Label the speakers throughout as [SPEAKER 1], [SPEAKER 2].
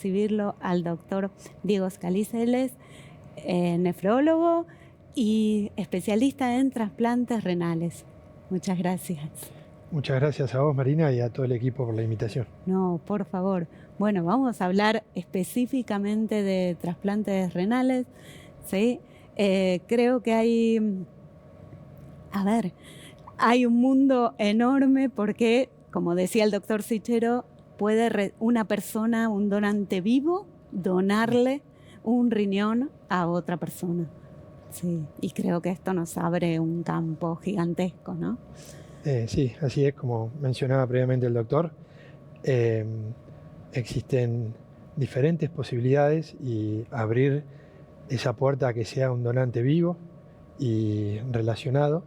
[SPEAKER 1] recibirlo al doctor Diego Scaliceles, nefrólogo y especialista en trasplantes renales. Muchas gracias.
[SPEAKER 2] Muchas gracias a vos, Marina, y a todo el equipo por la invitación.
[SPEAKER 1] No, por favor. Bueno, vamos a hablar específicamente de trasplantes renales, ¿sí? Creo que hay un mundo enorme porque, como decía el doctor Sichero, puede una persona, un donante vivo, donarle un riñón a otra persona. Sí, y creo que esto nos abre un campo gigantesco, ¿no?
[SPEAKER 2] Sí, así es, como mencionaba previamente el doctor. Existen diferentes posibilidades y abrir esa puerta a que sea un donante vivo y relacionado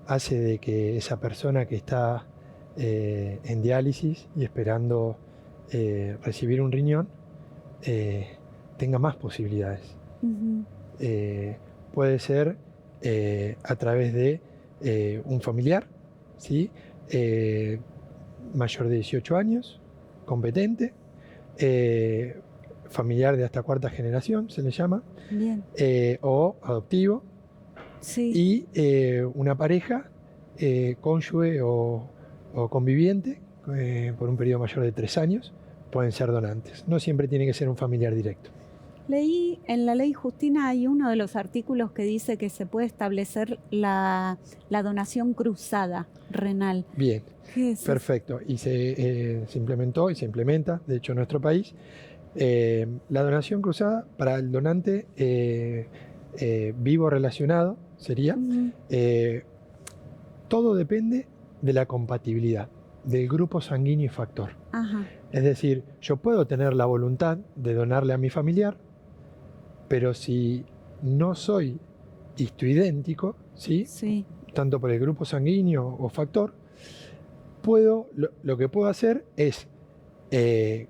[SPEAKER 2] hace de que esa persona que está en diálisis y esperando recibir un riñón tenga más posibilidades.
[SPEAKER 1] Uh-huh.
[SPEAKER 2] Puede ser a través de un familiar, ¿sí? Mayor de 18 años, competente, familiar de hasta cuarta generación, se le llama,
[SPEAKER 1] Bien.
[SPEAKER 2] O adoptivo,
[SPEAKER 1] sí.
[SPEAKER 2] Y una pareja, cónyuge o conviviente, por un periodo mayor de 3 años, pueden ser donantes. No siempre tiene que ser un familiar directo.
[SPEAKER 1] Leí en la ley Justina, hay uno de los artículos que dice que se puede establecer la donación cruzada renal.
[SPEAKER 2] Bien,
[SPEAKER 1] ¿Qué es
[SPEAKER 2] perfecto. Y se implementó y se implementa, de hecho, en nuestro país, la donación cruzada para el donante vivo relacionado sería.
[SPEAKER 1] Uh-huh.
[SPEAKER 2] Todo depende de la compatibilidad del grupo sanguíneo y factor.
[SPEAKER 1] Ajá.
[SPEAKER 2] Es decir, yo puedo tener la voluntad de donarle a mi familiar, pero si no soy histoidéntico, ¿sí?
[SPEAKER 1] Sí.
[SPEAKER 2] Tanto por el grupo sanguíneo o factor, lo que puedo hacer es,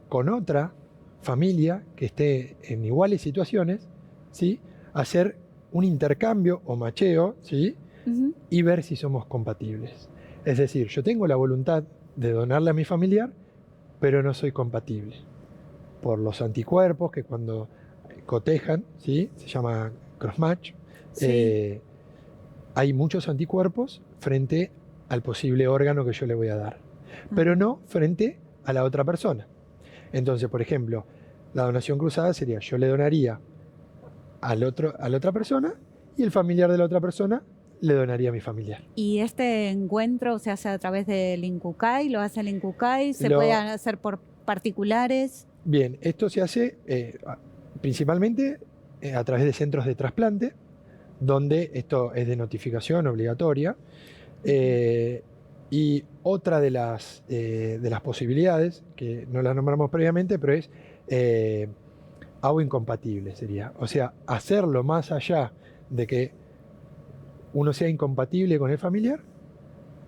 [SPEAKER 2] con otra familia que esté en iguales situaciones, ¿sí? Hacer un intercambio o macheo, ¿sí?
[SPEAKER 1] Uh-huh.
[SPEAKER 2] Y ver si somos compatibles. Es decir, yo tengo la voluntad de donarle a mi familiar, pero no soy compatible. Por los anticuerpos que cuando cotejan, ¿sí? Se llama crossmatch,
[SPEAKER 1] Sí.
[SPEAKER 2] hay muchos anticuerpos frente al posible órgano que yo le voy a dar, pero no frente a la otra persona. Entonces, por ejemplo, la donación cruzada sería, yo le donaría a la otra persona y el familiar de la otra persona le donaría a mi familiar.
[SPEAKER 1] ¿Y este encuentro se hace a través del INCUCAI? ¿Lo hace el INCUCAI? ¿Se puede hacer por particulares?
[SPEAKER 2] Bien, esto se hace principalmente a través de centros de trasplante, donde esto es de notificación obligatoria. Y otra de las posibilidades, que no las nombramos previamente, pero es algo incompatible sería. O sea, hacerlo más allá de que uno sea incompatible con el familiar,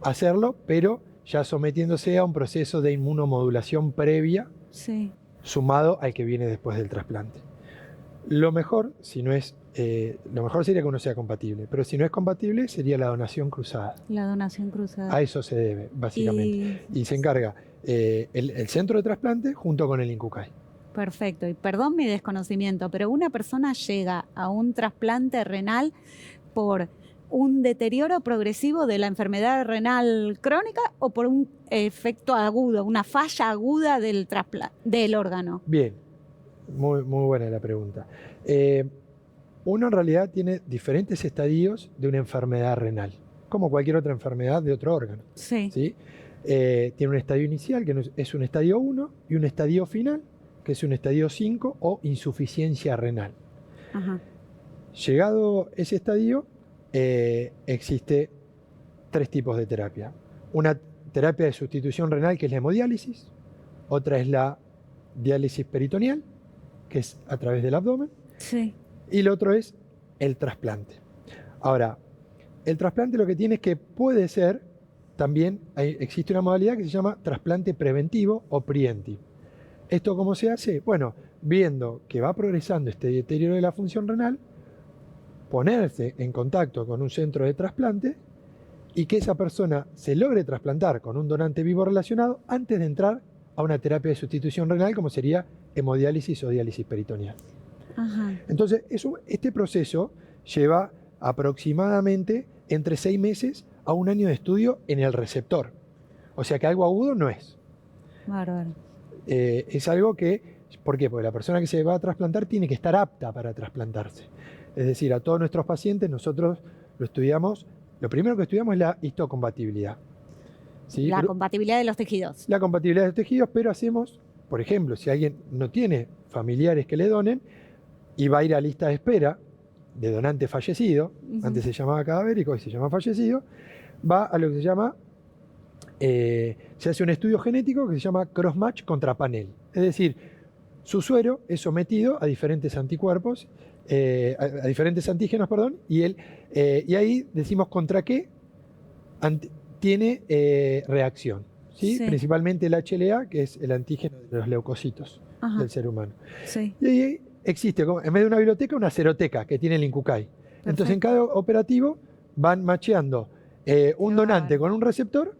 [SPEAKER 2] hacerlo, pero ya sometiéndose a un proceso de inmunomodulación previa,
[SPEAKER 1] sí,
[SPEAKER 2] sumado al que viene después del trasplante. Lo mejor, lo mejor sería que uno sea compatible, pero si no es compatible, sería la donación cruzada.
[SPEAKER 1] La donación cruzada.
[SPEAKER 2] A eso se debe, básicamente. Y se encarga el centro de trasplante junto con el INCUCAI.
[SPEAKER 1] Perfecto. Y perdón mi desconocimiento, pero una persona llega a un trasplante renal por un deterioro progresivo de la enfermedad renal crónica o por un efecto agudo, una falla aguda del órgano.
[SPEAKER 2] Bien, muy buena la pregunta. Uno en realidad tiene diferentes estadios de una enfermedad renal, como cualquier otra enfermedad de otro órgano.
[SPEAKER 1] Sí.
[SPEAKER 2] ¿Sí? Tiene un estadio inicial, que es un estadio 1, y un estadio final, que es un estadio 5 o insuficiencia renal.
[SPEAKER 1] Ajá.
[SPEAKER 2] Llegado ese estadio, existe 3 tipos de terapia. Una terapia de sustitución renal, que es la hemodiálisis. Otra es la diálisis peritoneal, que es a través del abdomen.
[SPEAKER 1] Sí.
[SPEAKER 2] Y lo otro es el trasplante. Ahora, el trasplante lo que tiene es que puede ser, también existe una modalidad que se llama trasplante preventivo o preemptive. ¿Esto cómo se hace? Bueno, viendo que va progresando este deterioro de la función renal, ponerse en contacto con un centro de trasplante y que esa persona se logre trasplantar con un donante vivo relacionado antes de entrar a una terapia de sustitución renal, como sería hemodiálisis o diálisis peritoneal.
[SPEAKER 1] Ajá.
[SPEAKER 2] Entonces, este proceso lleva aproximadamente entre 6 meses a 1 año de estudio en el receptor. O sea que algo agudo no es.
[SPEAKER 1] Bárbaro.
[SPEAKER 2] Es algo que, ¿por qué? Porque la persona que se va a trasplantar tiene que estar apta para trasplantarse. Es decir, a todos nuestros pacientes nosotros lo estudiamos, lo primero que estudiamos es la histocompatibilidad. ¿Sí?
[SPEAKER 1] La compatibilidad de los tejidos.
[SPEAKER 2] La compatibilidad de los tejidos, pero hacemos, por ejemplo, si alguien no tiene familiares que le donen y va a ir a lista de espera de donante fallecido, antes se llamaba cadavérico, hoy se llama fallecido, va a lo que se llama, se hace un estudio genético que se llama cross-match contra panel. Es decir, su suero es sometido a diferentes anticuerpos, a diferentes antígenos, perdón, y ahí decimos contra qué tiene reacción. ¿Sí?
[SPEAKER 1] Sí.
[SPEAKER 2] Principalmente el HLA, que es el antígeno de los leucocitos del ser humano.
[SPEAKER 1] Sí.
[SPEAKER 2] Y ahí existe, en vez de una biblioteca, una seroteca que tiene el INCUCAI. Entonces, en cada operativo van macheando un donante con un receptor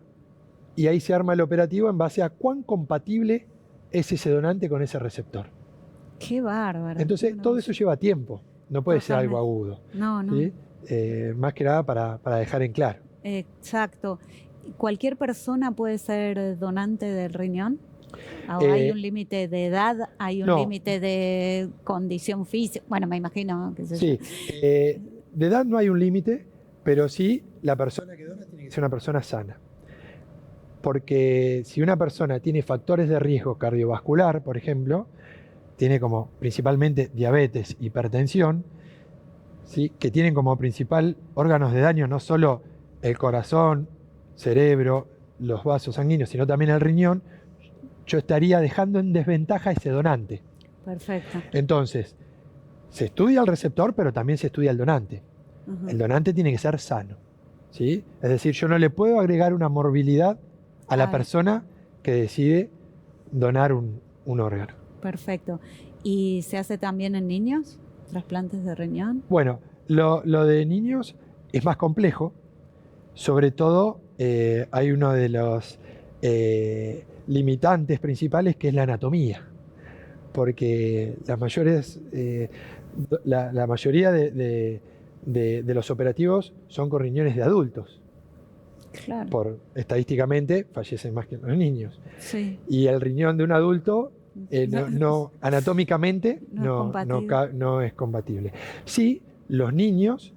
[SPEAKER 2] y ahí se arma el operativo en base a cuán compatible es ese donante con ese receptor.
[SPEAKER 1] Qué bárbaro.
[SPEAKER 2] Entonces, todo eso lleva tiempo, no puede ser algo agudo.
[SPEAKER 1] No, no.
[SPEAKER 2] ¿Sí? Más que nada para dejar en claro.
[SPEAKER 1] Exacto. ¿Cualquier persona puede ser donante del riñón? ¿Hay un límite de edad? ¿Hay un límite de condición física? Bueno, me imagino que
[SPEAKER 2] sí. De edad no hay un límite, pero sí la persona que dona tiene que ser una persona sana. Porque si una persona tiene factores de riesgo cardiovascular, por ejemplo, tiene como principalmente diabetes, hipertensión, ¿sí? Que tienen como principal órganos de daño no solo el corazón, cerebro, los vasos sanguíneos, sino también el riñón, yo estaría dejando en desventaja a ese donante.
[SPEAKER 1] Perfecto.
[SPEAKER 2] Entonces, se estudia el receptor, pero también se estudia el donante. El donante tiene que ser sano, ¿sí? Es decir, yo no le puedo agregar una morbilidad a la persona que decide donar un órgano.
[SPEAKER 1] Perfecto. ¿Y se hace también en niños? ¿Trasplantes de riñón?
[SPEAKER 2] Bueno, lo de niños es más complejo. Sobre todo, hay uno de los limitantes principales que es la anatomía. Porque la mayoría de los operativos son con riñones de adultos.
[SPEAKER 1] Claro.
[SPEAKER 2] Estadísticamente fallecen más que los niños.
[SPEAKER 1] Sí.
[SPEAKER 2] Y el riñón de un adulto anatómicamente no es compatible. Sí, los niños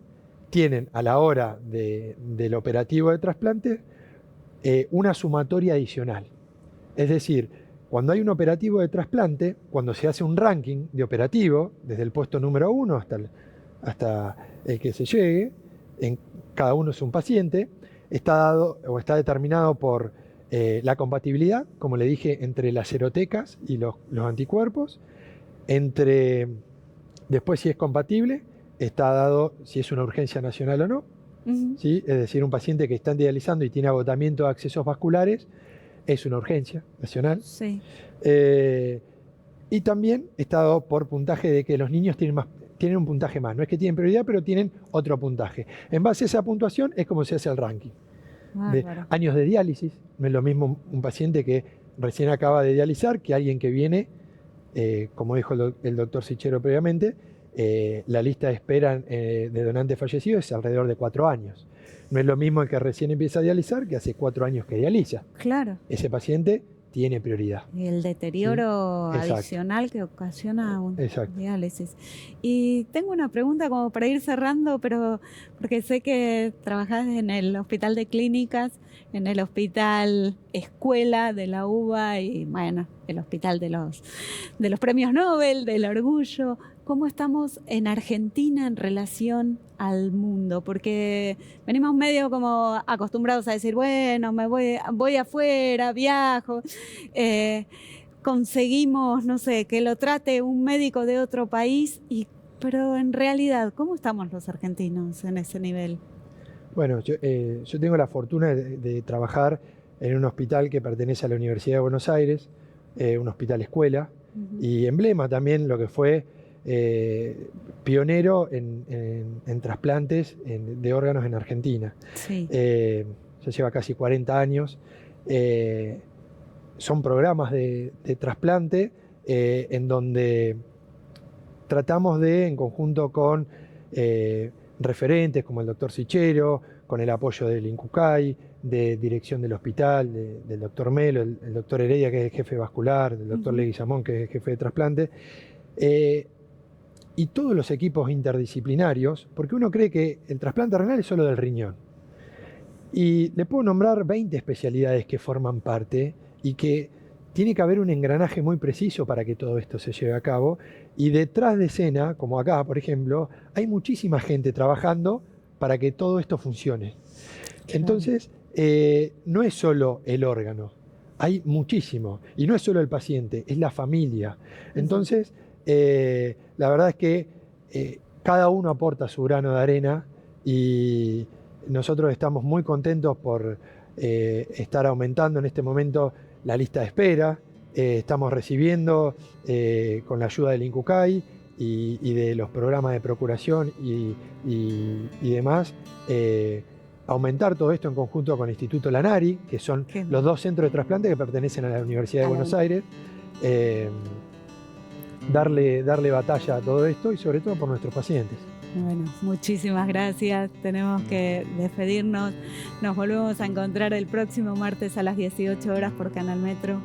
[SPEAKER 2] tienen a la hora del operativo de trasplante una sumatoria adicional. Es decir, cuando hay un operativo de trasplante, cuando se hace un ranking de operativo, desde el puesto número 1 hasta el que se llegue, en cada uno es un paciente, está determinado por la compatibilidad, como le dije, entre las serotecas y los anticuerpos, después si es compatible, está dado si es una urgencia nacional o no, ¿sí? Es decir, un paciente que está dializando y tiene agotamiento de accesos vasculares, es una urgencia nacional.
[SPEAKER 1] Sí.
[SPEAKER 2] Y también está dado por puntaje de que los niños tienen un puntaje más. No es que tienen prioridad, pero tienen otro puntaje. En base a esa puntuación es como se hace el ranking. De años de diálisis, no es lo mismo un paciente que recién acaba de dializar que alguien que viene, como dijo el doctor Sichero previamente, la lista de espera de donantes fallecidos es alrededor de 4 años. No es lo mismo el que recién empieza a dializar que hace 4 años que dializa.
[SPEAKER 1] Claro.
[SPEAKER 2] Ese paciente tiene prioridad.
[SPEAKER 1] Y el deterioro adicional que ocasiona un diálisis. Y tengo una pregunta como para ir cerrando, pero porque sé que trabajás en el Hospital de Clínicas, en el Hospital Escuela de la UBA y bueno, el Hospital de los Premios Nobel, del Orgullo. ¿Cómo estamos en Argentina en relación al mundo? Porque venimos medio como acostumbrados a decir, bueno, me voy afuera, viajo, conseguimos, no sé, que lo trate un médico de otro país, pero en realidad, ¿cómo estamos los argentinos en ese nivel?
[SPEAKER 2] Bueno, yo tengo la fortuna de trabajar en un hospital que pertenece a la Universidad de Buenos Aires, un hospital escuela, y emblema también lo que fue pionero en trasplantes de órganos en Argentina.
[SPEAKER 1] Sí.
[SPEAKER 2] Ya lleva casi 40 años. Son programas de trasplante en donde tratamos de, en conjunto con referentes como el doctor Sichero, con el apoyo del INCUCAI, de dirección del hospital, del doctor Melo, el doctor Heredia, que es el jefe vascular, del doctor Leguizamón, que es el jefe de trasplante, y todos los equipos interdisciplinarios, porque uno cree que el trasplante renal es solo del riñón. Y le puedo nombrar 20 especialidades que forman parte y que tiene que haber un engranaje muy preciso para que todo esto se lleve a cabo. Y detrás de escena, como acá, por ejemplo, hay muchísima gente trabajando para que todo esto funcione. Claro. Entonces, no es solo el órgano, hay muchísimo. Y no es solo el paciente, es la familia. Entonces, la verdad es que cada uno aporta su grano de arena y nosotros estamos muy contentos por estar aumentando en este momento la lista de espera. Estamos recibiendo, con la ayuda del INCUCAI y de los programas de procuración y demás, aumentar todo esto en conjunto con el Instituto Lanari, que son los dos centros de trasplante que pertenecen a la Universidad de Buenos Aires. Darle batalla a todo esto y sobre todo por nuestros pacientes.
[SPEAKER 1] Bueno, muchísimas gracias. Tenemos que despedirnos. Nos volvemos a encontrar el próximo martes a las 18 horas por Canal Metro.